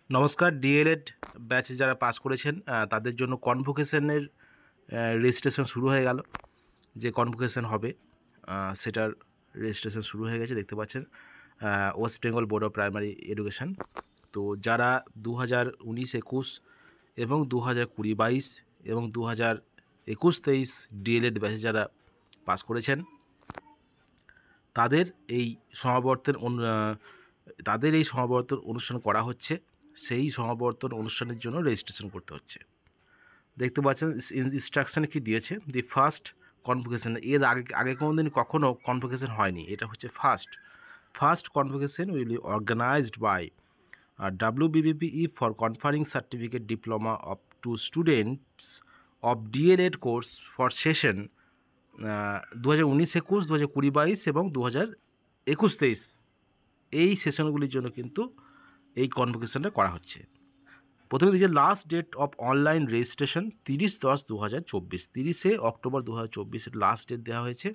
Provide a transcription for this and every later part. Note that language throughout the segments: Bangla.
নমস্কার। ডিএলএড ব্যাচে যারা পাস করেছেন তাদের জন্য কনভোকেশনের রেজিস্ট্রেশন শুরু হয়ে গেল। যে কনভোকেশন হবে সেটার রেজিস্ট্রেশন শুরু হয়ে গেছে, দেখতে পাচ্ছেন। West Bengal board of primary education. তো যারা 2019-21 এবং 2020-22 এবং 2021-23 ডিএলএড ব্যাচে যারা পাস করেছেন তাদের এই সমাবর্তন অনুষ্ঠান করা হচ্ছে। সেই সমাবর্তন অনুষ্ঠানের জন্য রেজিস্ট্রেশন করতে হচ্ছে। দেখতে পাচ্ছেন ইনস্ট্রাকশানে কি দিয়েছে, দি ফার্স্ট কনভোকেশন। এর আগে কোনো দিন কখনও কনভোকেশন হয়নি, এটা হচ্ছে first convocation will be organised by WBBPE for conferring certificate diploma of to students of DElEd course for session 2019-21, 2020-22 এবং 2021-23 এই সেশনগুলির জন্য কিন্তু এই কনভোকেশনটা করা হচ্ছে। প্রথমে দিয়েছে last date of online registration 30/10/2024, 30শে অক্টোবর 2024 লাস্ট ডেট দেওয়া হয়েছে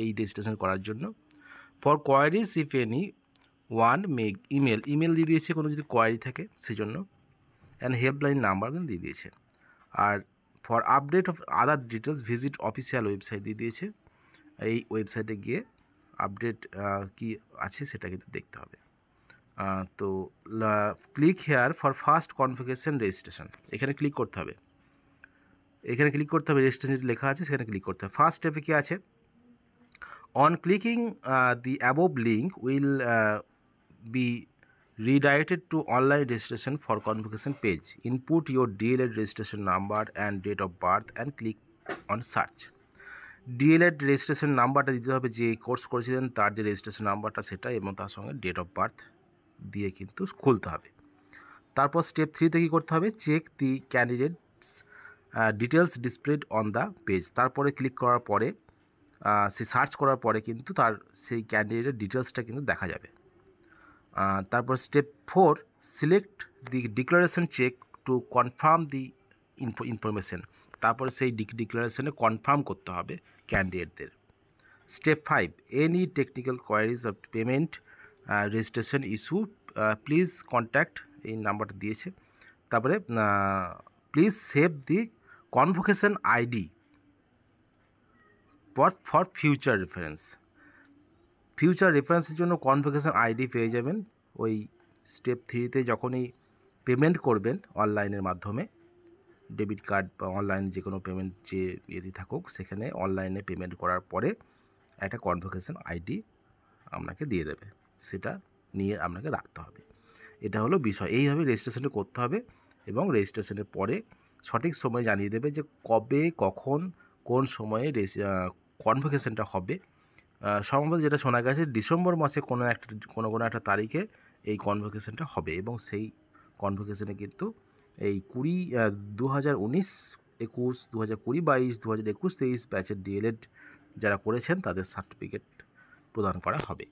এই রেজিস্ট্রেশন করার জন্য। For queries if any one may email দিয়ে দিয়েছে কোনো যদি কোয়ারি থাকে সেজন্য, অ্যান্ড হেল্পলাইন নাম্বার কিন্তু দিয়ে দিয়েছে। আর for update of other details visit official website দিয়ে দিয়েছে। এই ওয়েবসাইটে গিয়ে আপডেট কি আছে সেটা কিন্তু দেখতে হবে। তো click here for first convocation registration, এখানে ক্লিক করতে হবে। রেজিস্ট্রেশন লেখা আছে, সেখানে ক্লিক করতে হবে। ফার্স্ট স্টেপে কি আছে, on clicking the above link will be redirected to online registration for convocation page. Input your DLED registration number and date of birth and click on search. DElEd registration নাম্বারটা দিতে হবে, যে কোর্স করেছিলেন তার যে রেজিস্ট্রেশন নাম্বারটা সেটা, এবং তার সঙ্গে ডেট অফ বার্থ দিয়ে কিন্তু খুলতে হবে। তারপর স্টেপ 3তে কী করতে হবে, check the candidates details displayed on the page. তারপরে ক্লিক করার পরে সে সার্চ করার পরে কিন্তু তার সেই ক্যান্ডিডেটের ডিটেলসটা কিন্তু দেখা যাবে। তারপর step 4, select the declaration check to confirm the information. তারপরে সেই ডিক্লারেশনে কনফার্ম করতে হবে ক্যান্ডিডেটদের। Step 5, any technical queries of payment registration issue please contact, এই নাম্বারটা দিয়েছে। তারপরে please save the convocation ID for future রেফারেন্সের জন্য কনভোকেশন আইডি পেয়ে যাবেন ওই স্টেপ 3তে যখনই পেমেন্ট করবেন অনলাইনের মাধ্যমে, ডেবিট কার্ড বা অনলাইন যে কোনো পেমেন্ট যে ইয়েতে থাকুক, সেখানে অনলাইনে পেমেন্ট করার পরে একটা কনভোকেশন আইডি আপনাকে দিয়ে দেবে, সেটা নিয়ে আপনাকে রাখতে হবে। এটা হলো বিষয়। এইভাবে রেজিস্ট্রেশনটা করতে হবে, এবং রেজিস্ট্রেশনের পরে সঠিক সময় জানিয়ে দেবে যে কবে, কখন, কোন সময়ে কনভোকেশনটা হবে। সম্ভবত যেটা শোনা গেছে ডিসেম্বর মাসে কোনো একটা তারিখে এই কনভোকেশনটা হবে, এবং সেই কনভোকেশনে কিন্তু এই 2019-21, 2020-22, 2021-23 ব্যাচের ডিএলএড যারা করেছেন তাদের সার্টিফিকেট প্রদান করা হবে।